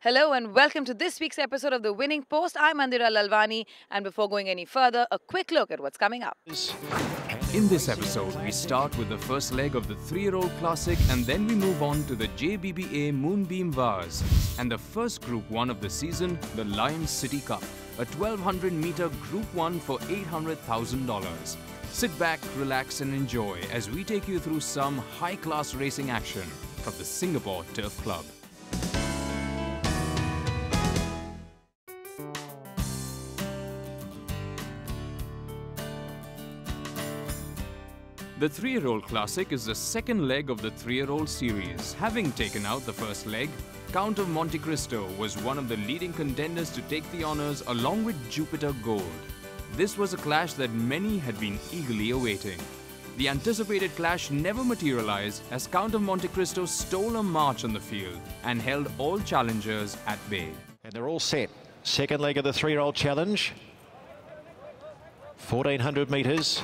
Hello and welcome to this week's episode of The Winning Post. I'm Mandira Lalwani, and before going any further, a quick look at what's coming up. In this episode, we start with the first leg of the 3-year-old classic, and then we move on to the JBBA Moonbeam Vase and the first Group 1 of the season, the Lions City Cup, a 1200-meter Group 1 for $800,000. Sit back, relax and enjoy as we take you through some high-class racing action from the Singapore Turf Club. The 3-year-old classic is the second leg of the 3-year-old series. Having taken out the first leg, Countofmontecristo was one of the leading contenders to take the honours along with Jupiter Gold. This was a clash that many had been eagerly awaiting. The anticipated clash never materialized as Countofmontecristo stole a march on the field and held all challengers at bay. And they're all set. Second leg of the 3-year-old challenge. 1400 metres,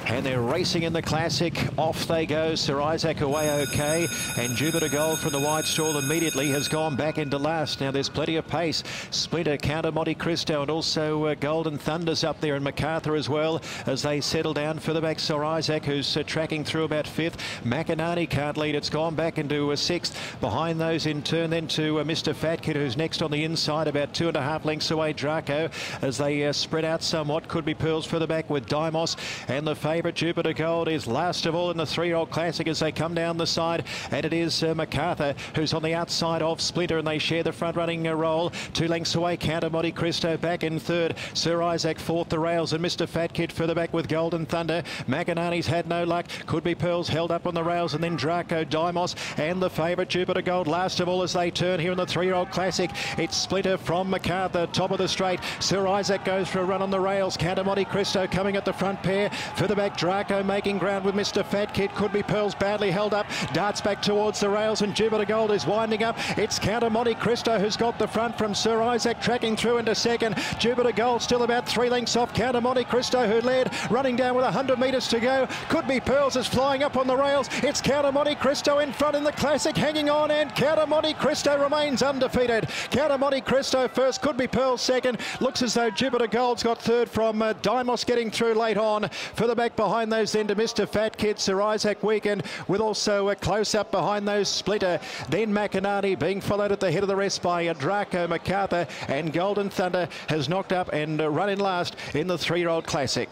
and they're racing in the classic. Off they go. Sir Isaac away okay, and Jupiter Gold from the wide stall immediately has gone back into last. Now there's plenty of pace. Splinter, Countofmontecristo, and also Golden Thunder's up there, and MacArthur as well as they settle down further back. Sir Isaac, who's tracking through about 5th. Macanani can't lead. It's gone back into 6th. Behind those in turn then to Mr. Fat Kid, who's next on the inside, about 2.5 lengths away. Draco, as they spread out somewhat. Could be Pearls further back with Dimos, and the favourite Jupiter Gold is last of all in the 3-year-old classic as they come down the side, and it is MacArthur who's on the outside of Splinter, and they share the front running role. 2 lengths away, Countofmontecristo back in 3rd, Sir Isaac 4th, the rails, and Mr. Fat Kid further back with Golden Thunder. Macanani's had no luck. Could be Pearls held up on the rails, and then Draco, Dimos, and the favourite Jupiter Gold last of all as they turn here in the 3-year-old classic. It's Splinter from MacArthur, top of the straight. Sir Isaac goes for a run on the rails. Countofmontecristo coming at the front pair. Further back, Draco making ground with Mr. Fat Kid. Could be Pearls badly held up. Darts back towards the rails, and Jupiter Gold is winding up. It's Countofmontecristo who's got the front from Sir Isaac, tracking through into 2nd. Jupiter Gold still about 3 lengths off Countofmontecristo, who led, running down with 100 metres to go. Could be Pearls is flying up on the rails. It's Countofmontecristo in front in the classic, hanging on, and Countofmontecristo remains undefeated. Countofmontecristo first, could be Pearls second. Looks as though Jupiter Gold's got 3rd from Dimos getting through late on. Further back behind those then to Mr. Fat Kid, Sir Isaac Weekend, with also a close-up behind those Splinter. Then Macanani being followed at the head of the rest by Draco, MacArthur, and Golden Thunder has knocked up and run in last in the 3-year-old classic.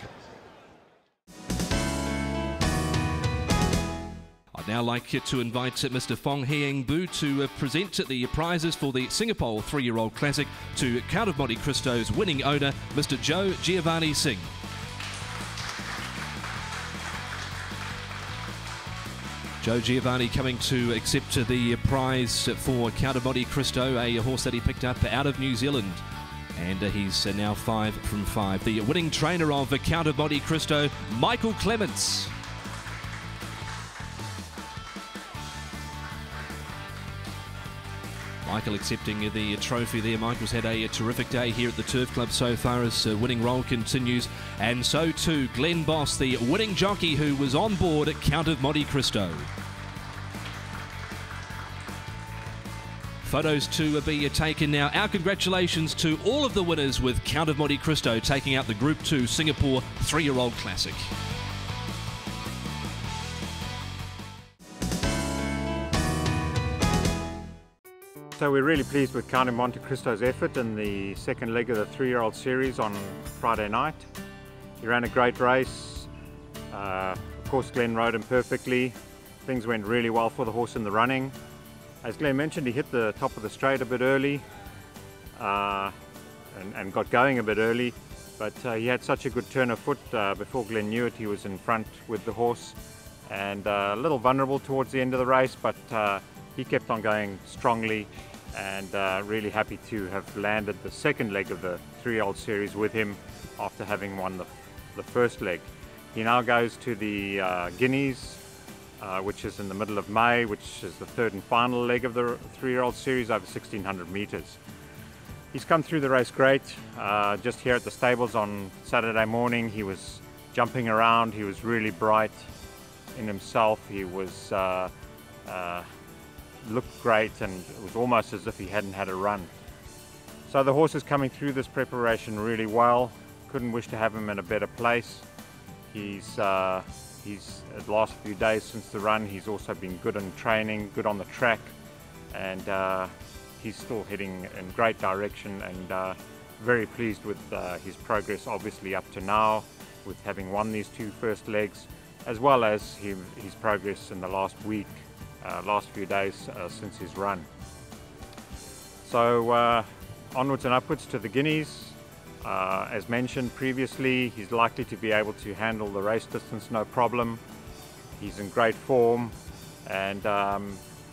I'd now like to invite Mr. Fong Hieng Bu to present the prizes for the Singapore 3-year-old classic to Countofmontecristo's winning owner, Mr. Joe Giovanni Singh. Joe Giovanni coming to accept the prize for Countofmontecristo, a horse that he picked up out of New Zealand. And he's now 5 from 5. The winning trainer of Countofmontecristo, Michael Clements. Michael accepting the trophy there. Michael's had a terrific day here at the Turf Club so far as winning role continues. And so too Glenn Boss, the winning jockey who was on board at Countofmontecristo. Photos to be taken now. Our congratulations to all of the winners with Countofmontecristo taking out the Group 2 Singapore 3-year-old classic. So we're really pleased with Countofmontecristo's effort in the second leg of the 3-year-old series on Friday night. He ran a great race. Of course, Glenn rode him perfectly. Things went really well for the horse in the running. As Glenn mentioned, he hit the top of the straight a bit early and got going a bit early, but he had such a good turn of foot. Before Glenn knew it, he was in front with the horse, and a little vulnerable towards the end of the race, but he kept on going strongly, and really happy to have landed the second leg of the 3-year-old series with him after having won the first leg. He now goes to the Guineas, which is in the middle of May, which is the 3rd and final leg of the 3-year-old series over 1600 metres. He's come through the race great. Just here at the stables on Saturday morning, he was jumping around. He was really bright in himself. He was looked great, and it was almost as if he hadn't had a run. So the horse is coming through this preparation really well. Couldn't wish to have him in a better place. He's the last few days since the run, he's also been good in training, good on the track, and he's still heading in great direction, and very pleased with his progress obviously up to now, with having won these 2 first legs, as well as his progress in the last week, last few days since his run. So onwards and upwards to the Guineas. As mentioned previously, he's likely to be able to handle the race distance no problem. He's in great form, and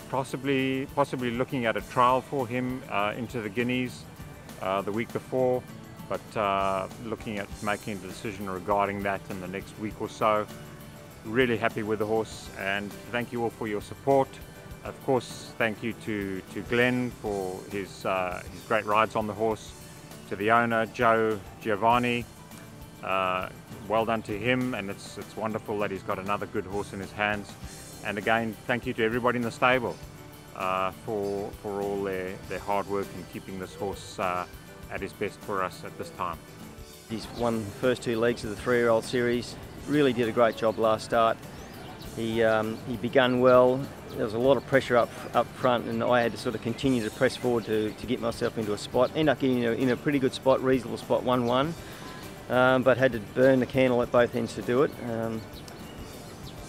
possibly looking at a trial for him into the Guineas the week before, but looking at making a decision regarding that in the next week or so. Really happy with the horse, and thank you all for your support. Of course, thank you to Glenn for his great rides on the horse, to the owner, Joe Giovanni. Well done to him, and it's wonderful that he's got another good horse in his hands. And again, thank you to everybody in the stable for all their hard work in keeping this horse at his best for us at this time. He's won the first 2 legs of the 3-year-old series. Really did a great job last start. He began well. There was a lot of pressure up front, and I had to sort of continue to press forward to get myself into a spot. Ended up getting in a pretty good spot, reasonable spot, 1-1, but had to burn the candle at both ends to do it.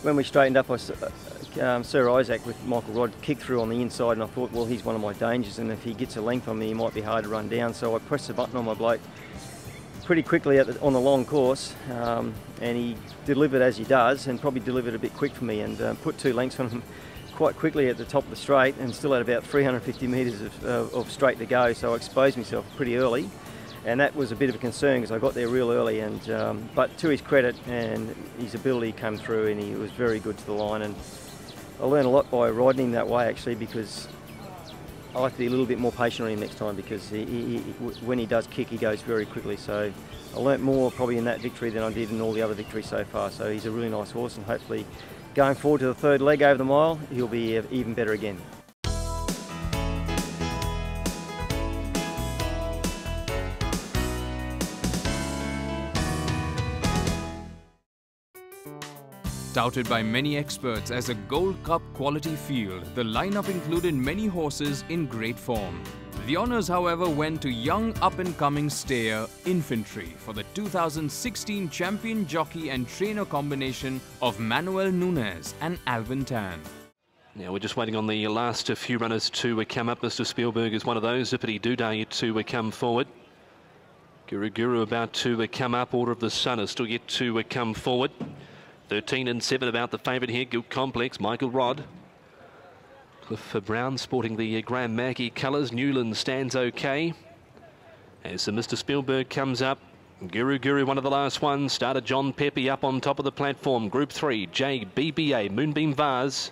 When we straightened up, Sir Isaac with Michael Rod kicked through on the inside, and I thought, well, he's one of my dangers, and if he gets a length on me, he might be hard to run down. So I pressed the button on my bloke pretty quickly on the long course, and he delivered as he does, and probably delivered a bit quick for me, and put 2 lengths on him quite quickly at the top of the straight, and still had about 350 metres of straight to go. So I exposed myself pretty early, and that was a bit of a concern because I got there real early. And but to his credit and his ability came through, and he was very good to the line. And I learned a lot by riding him that way, actually, because I like to be a little bit more patient on him next time, because when he does kick, he goes very quickly. So I learnt more probably in that victory than I did in all the other victories so far. So he's a really nice horse, and hopefully going forward to the 3rd leg over the mile, he'll be even better again. Touted by many experts as a Gold Cup quality field, the lineup included many horses in great form. The honours, however, went to young up-and-coming stayer Infantry for the 2016 champion jockey and trainer combination of Manuel Nunes and Alvin Tan. Now we're just waiting on the last few runners to come up. Mr. Spielberg is one of those. Zippity Doodah yet to come forward. Guru about to come up. Order of the Sun is still yet to come forward. 13 and 7 about the favourite here, Guilt Complex, Michael Rod. Cliff Brown sporting the Graham Mackey colours. Newland stands okay. As Mr. Spielberg comes up, Guru, one of the last ones. Started John Pepe up on top of the platform. Group 3, JBBA Moonbeam Vase.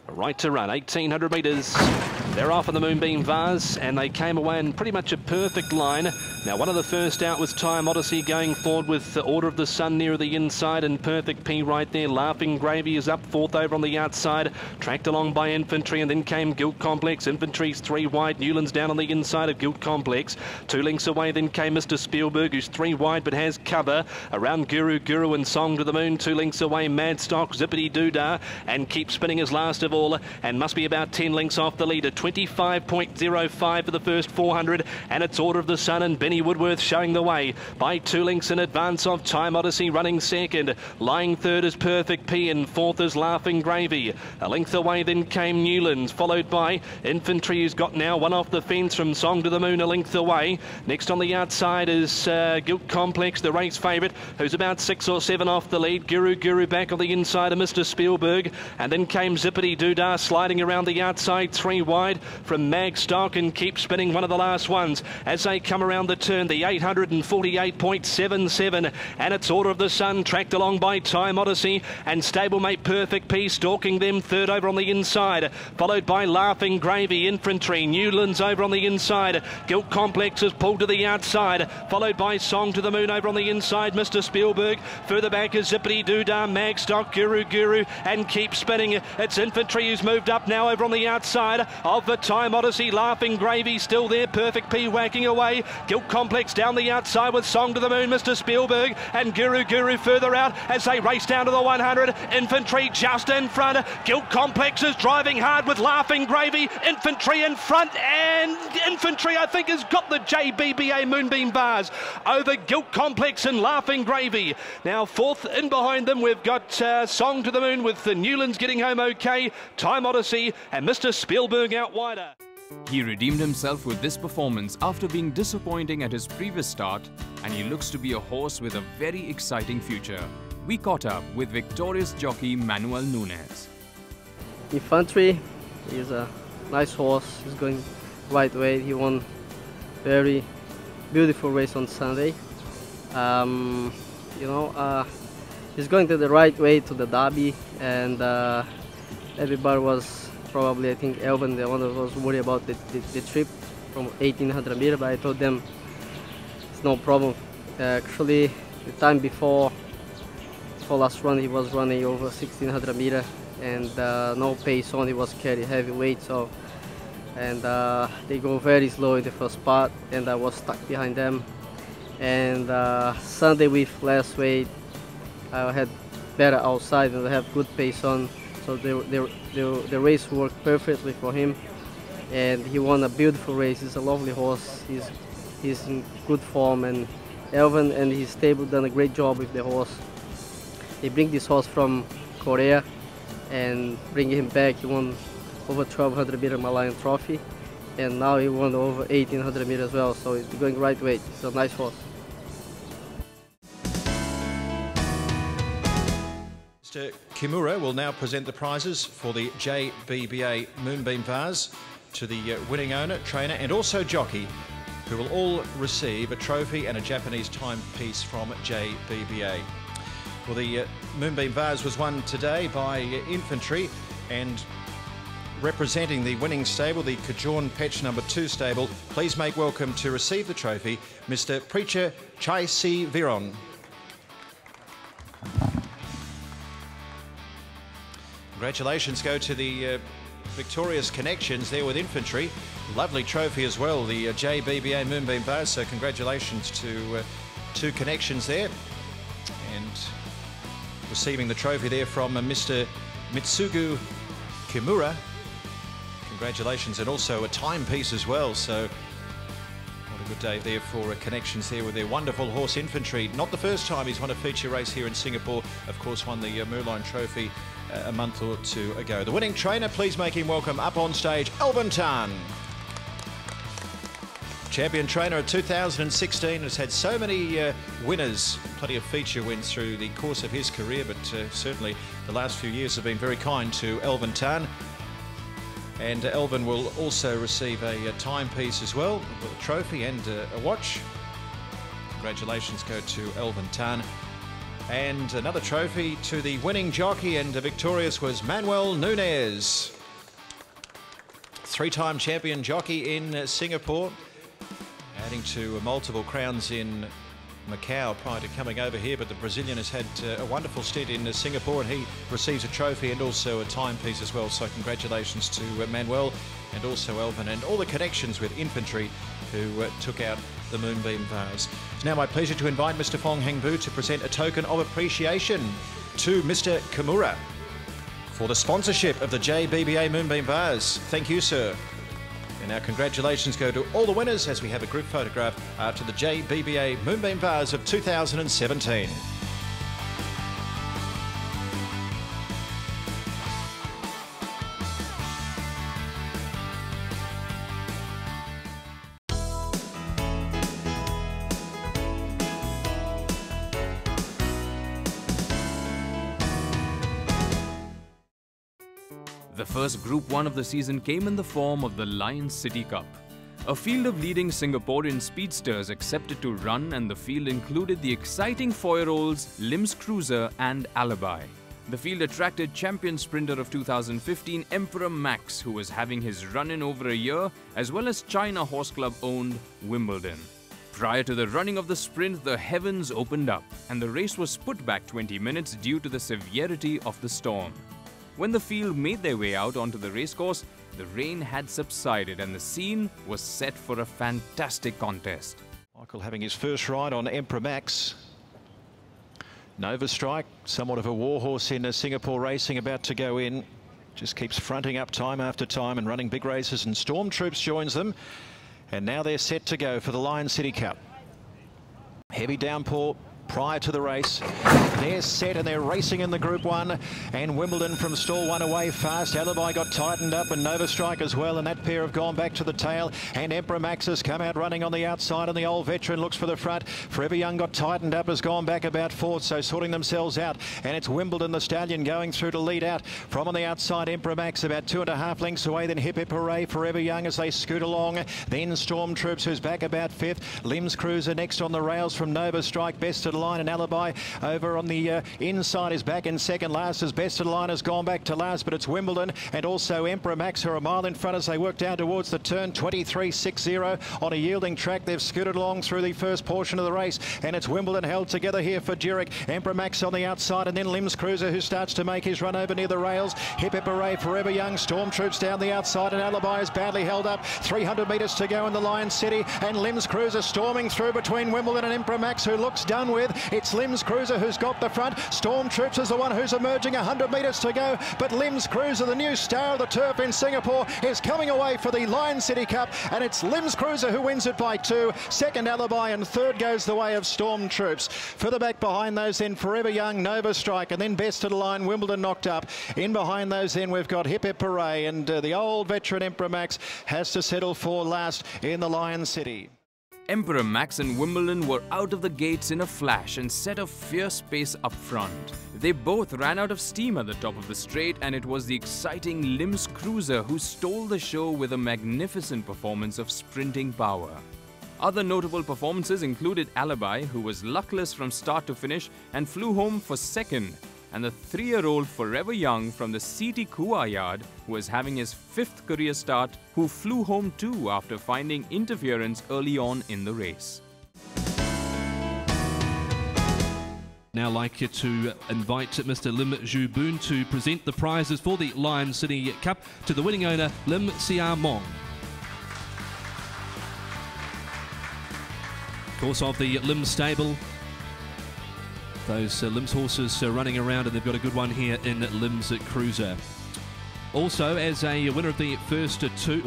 Right to run, 1,800 metres. They're off in the Moonbeam Vase, and they came away in pretty much a perfect line. Now, one of the first out was Time Odyssey going forward with the Order of the Sun near the inside, and Perfect P right there. Laughing Gravy is up 4th over on the outside, tracked along by Infantry, and then came Guilt Complex. Infantry's 3 wide, Newland's down on the inside of Guilt Complex. 2 lengths away then came Mr. Spielberg, who's 3 wide but has cover. Around Guru and Song to the Moon. 2 lengths away, Mad Stock, Zippity Doodah, and Keep Spinning is last of all, and must be about 10 lengths off the leader. 25.05 for the first 400, and it's Order of the Sun and Benny Woodworth showing the way by 2 lengths in advance of Time Odyssey running second. Lying third is Perfect P, and 4th is Laughing Gravy. A length away then came Newlands, followed by Infantry, who's got now 1 off the fence from Song to the Moon, a length away. Next on the outside is Guilt Complex, the race favourite, who's about 6 or 7 off the lead. Guru back on the inside of Mr. Spielberg, and then came Zippity Doodah sliding around the outside, 3 wide from Mag Stock, and Keep Spinning, one of the last ones as they come around the turn, the 848.77, and it's Order of the Sun tracked along by Time Odyssey and stablemate Perfect Peace stalking them third over on the inside, followed by Laughing Gravy, Infantry, Newlands over on the inside, Guilt Complex is pulled to the outside, followed by Song to the Moon over on the inside, Mr. Spielberg, further back is Zippity Doodah, Magstock, Guru, and Keep Spinning. It's Infantry who's moved up now over on the outside of the Time Odyssey, Laughing Gravy still there, Perfect P whacking away, Guilt Complex down the outside with Song to the Moon, Mr. Spielberg, and Guru further out as they race down to the 100. Infantry just in front. Guilt Complex is driving hard with Laughing Gravy. Infantry in front, and Infantry I think has got the JBBA Moonbeam Vase over Guilt Complex and Laughing Gravy. Now fourth in behind them we've got Song to the Moon with the Newlands getting home okay, Time Odyssey and Mr. Spielberg out wider. He redeemed himself with this performance after being disappointing at his previous start, and he looks to be a horse with a very exciting future. We caught up with victorious jockey Manuel Nunes. Infantry is a nice horse. He's going right way. He won very beautiful race on Sunday. He's going to the right way to the Derby, and everybody was probably, I think Elvin, the one that was worried about the trip from 1800 meters, but I told them it's no problem. Actually, the time before last run, he was running over 1600 meters and no pace on. He was carrying heavy weight, so they go very slow in the first part, and I was stuck behind them. And Sunday with less weight, I had better outside and I have good pace on. So the race worked perfectly for him, and he won a beautiful race. He's a lovely horse. He's in good form, and Elvin and his stable done a great job with the horse. They bring this horse from Korea and bring him back. He won over 1200 meter Malayan Trophy, and now he won over 1800 meters as well. So he's going right way. It's a nice horse. Mr. Kimura will now present the prizes for the JBBA Moonbeam Vase to the winning owner, trainer and also jockey, who will all receive a trophy and a Japanese timepiece from JBBA. Well, the Moonbeam Vase was won today by Infantry, and representing the winning stable, the Kajaun Petch number 2 stable, please make welcome to receive the trophy, Mr. Preacher Chai Si Viron. Congratulations go to the victorious connections there with Infantry. Lovely trophy as well, the JBBA Moonbeam Vase. So congratulations to two connections there. And receiving the trophy there from Mr. Mitsugu Kimura. Congratulations, and also a timepiece as well. So what a good day there for connections there with their wonderful horse Infantry. Not the first time he's won a feature race here in Singapore. Of course, won the Moorline Trophy a month or two ago. The winning trainer, please make him welcome up on stage, Elvin Tan. Champion trainer of 2016, has had so many winners, plenty of feature wins through the course of his career, but certainly the last few years have been very kind to Elvin Tan. And Elvin will also receive a timepiece as well, with a trophy and a watch. Congratulations go to Elvin Tan. And another trophy to the winning jockey, and victorious was Manuel Nunes. 3-time champion jockey in Singapore, adding to multiple crowns in Macau prior to coming over here, but the Brazilian has had a wonderful stint in Singapore, and he receives a trophy and also a timepiece as well. So congratulations to Manuel and also Elvin and all the connections with Infantry who took out the Moonbeam Vase. It's now my pleasure to invite Mr. Fong Heng Bu to present a token of appreciation to Mr. Kimura for the sponsorship of the JBBA Moonbeam Vase. Thank you, sir. And our congratulations go to all the winners as we have a group photograph to the JBBA Moonbeam Vase of 2017. The first Group 1 of the season came in the form of the Lions City Cup. A field of leading Singaporean speedsters accepted to run, and the field included the exciting 4-year-olds Limbs Cruiser and Alibi. The field attracted champion sprinter of 2015 Emperor Max, who was having his run in over a year, as well as China Horse Club owned Wimbledon. Prior to the running of the sprint, the heavens opened up and the race was put back 20 minutes due to the severity of the storm. When the field made their way out onto the racecourse, the rain had subsided and the scene was set for a fantastic contest. Michael having his first ride on Emperor Max. Nova Strike, somewhat of a warhorse in Singapore racing, about to go in. Just keeps fronting up time after time and running big races, and Stormtroops joins them. And now they're set to go for the Lion City Cup. Heavy downpour prior to the race. They're set and they're racing in the Group 1, and Wimbledon from stall 1 away fast. Alibi got tightened up and Nova Strike as well, and that pair have gone back to the tail, and Emperor Max has come out running on the outside, and the old veteran looks for the front. Forever Young got tightened up, has gone back about 4th, so sorting themselves out, and it's Wimbledon the stallion going through to lead out. From on the outside, Emperor Max about 2.5 lengths away, then Hip Hip Hooray, Forever Young as they scoot along, then Stormtroops who's back about 5th, Limbs Cruiser next on the rails from Nova Strike, best of the line, and Alibi over on the inside is back in second. Last is best of the line, has gone back to last, but it's Wimbledon and also Emperor Max who are a mile in front as they work down towards the turn. 23.60 on a yielding track. They've scooted along through the first portion of the race, and it's Wimbledon held together here for Jurek. Emperor Max on the outside, and then Limbs Cruiser who starts to make his run over near the rails. Hip Hip Hooray, Forever Young, Stormtroops down the outside, and Alibi is badly held up. 300 metres to go in the Lion City, and Limbs Cruiser storming through between Wimbledon and Emperor Max, who looks done with. It's Limbs Cruiser who's got the front. Stormtroops is the one who's emerging. 100 metres to go, but Limbs Cruiser, the new star of the turf in Singapore, is coming away for the Lion City Cup, and it's Limbs Cruiser who wins it by 2. Second Alibi, and third goes the way of Stormtroops. Further back behind those then Forever Young, Nova Strike, and then best of the line Wimbledon knocked up. In behind those then we've got Hip Hip Hooray, and the old veteran Emperor Max has to settle for last in the Lion City. Emperor Max and Wimbledon were out of the gates in a flash and set a fierce pace up front. They both ran out of steam at the top of the straight, and it was the exciting Limbs Cruiser who stole the show with a magnificent performance of sprinting power. Other notable performances included Alibi, who was luckless from start to finish and flew home for second, and the 3-year-old Forever Young from the CT Kua yard, who was having his 5th career start, who flew home too after finding interference early on in the race. Now I'd like to invite Mr. Lim Ju Boon to present the prizes for the Lion City Cup to the winning owner, Lim Sia Mong. Of course, of the Lim stable, those Limbs horses running around, and they've got a good one here in Limbs Cruiser. Also, as a winner of the first two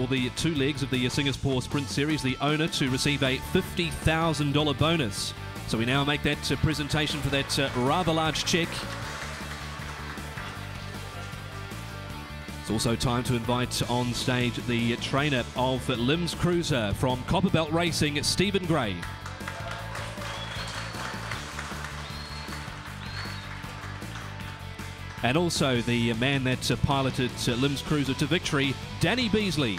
legs of the Singapore Sprint Series, the owner to receive a $50,000 bonus. So we now make that presentation for that rather large cheque. It's also time to invite on stage the trainer of Limbs Cruiser from Copperbelt Racing, Stephen Gray. And also the man that piloted Limbs Cruiser to victory, Danny Beasley.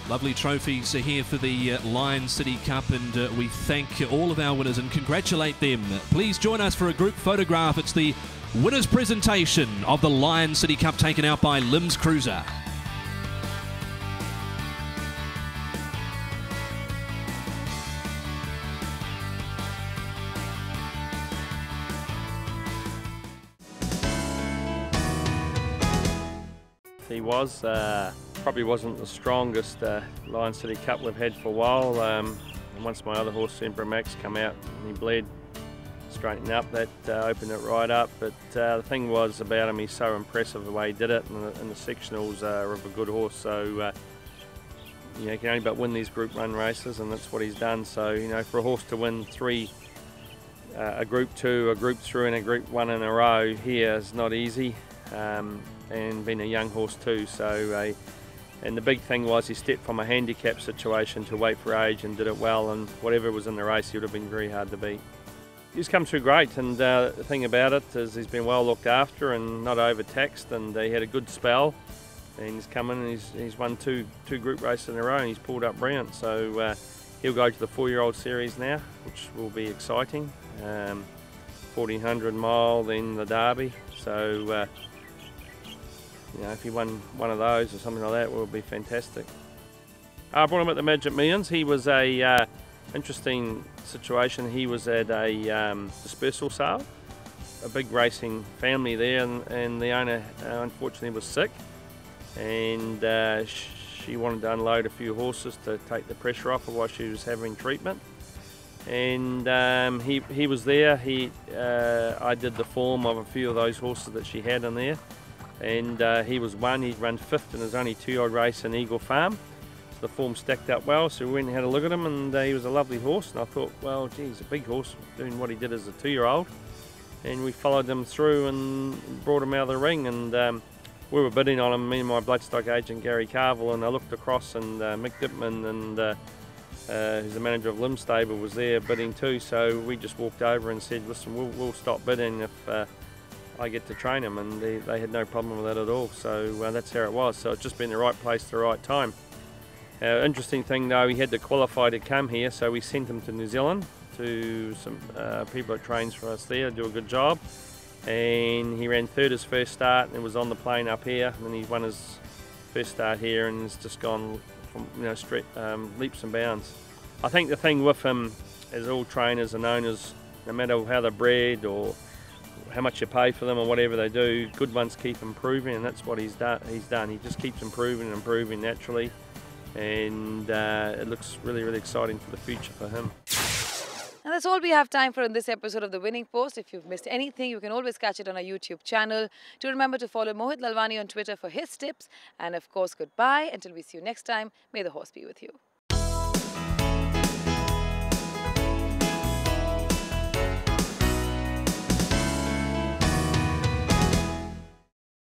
Lovely trophies here for the Lion City Cup, and we thank all of our winners and congratulate them. Please join us for a group photograph. It's the winners' presentation of the Lion City Cup taken out by Limbs Cruiser. He was, probably wasn't the strongest Lion City Cup we've had for a while. And once my other horse, Emperor Max, come out and he bled, straightened up, that opened it right up. But the thing was about him, he's so impressive the way he did it, and the sectionals are of a good horse. So you know, you can only but win these Group 1 races, and that's what he's done. So you know, for a horse to win 3, a Group 2, a Group 3 and a Group 1 in a row here is not easy. And being a young horse too, so and the big thing was he stepped from a handicap situation to weight for age and did it well, and whatever was in the race he would have been very hard to beat. He's come through great, and the thing about it is he's been well looked after and not overtaxed, and he had a good spell, and he's come in and he's won two group races in a row, and he's pulled up brilliant. So he'll go to the 4-year-old series now, which will be exciting. 1400 mile, then the Derby. So you know, if he won one of those or something like that, it would be fantastic. I brought him at the Magic Millions. He was a interesting situation. He was at a dispersal sale, a big racing family there, and the owner unfortunately was sick, and she wanted to unload a few horses to take the pressure off her while she was having treatment. And he was there. I did the form of a few of those horses that she had in there, and he was one. He'd run 5th in his only 2-year-old race in Eagle Farm. So the form stacked up well, so we went and had a look at him, and he was a lovely horse. And I thought, well, geez, a big horse doing what he did as a 2-year-old. And we followed him through and brought him out of the ring, and we were bidding on him, me and my bloodstock agent Gary Carville, and I looked across, and Mick Dipman and who's the manager of Lim Stable was there bidding too. So we just walked over and said, listen, we'll stop bidding if I get to train him, and they had no problem with that at all. So that's how it was. So it's just been the right place at the right time. Interesting thing though, he had to qualify to come here, so we sent him to New Zealand to some people that trains for us there, do a good job. And he ran 3rd his first start and was on the plane up here, and then he won his first start here and has just gone from, you know, straight leaps and bounds. I think the thing with him, as all trainers and owners, no matter how they're bred or how much you pay for them or whatever they do, good ones keep improving, and that's what he's done. He just keeps improving and improving naturally, and it looks really, really exciting for the future for him. And that's all we have time for in this episode of The Winning Post. If you've missed anything, you can always catch it on our YouTube channel. Do remember to follow Mohit Lalwani on Twitter for his tips. And of course, goodbye. Until we see you next time, may the horse be with you.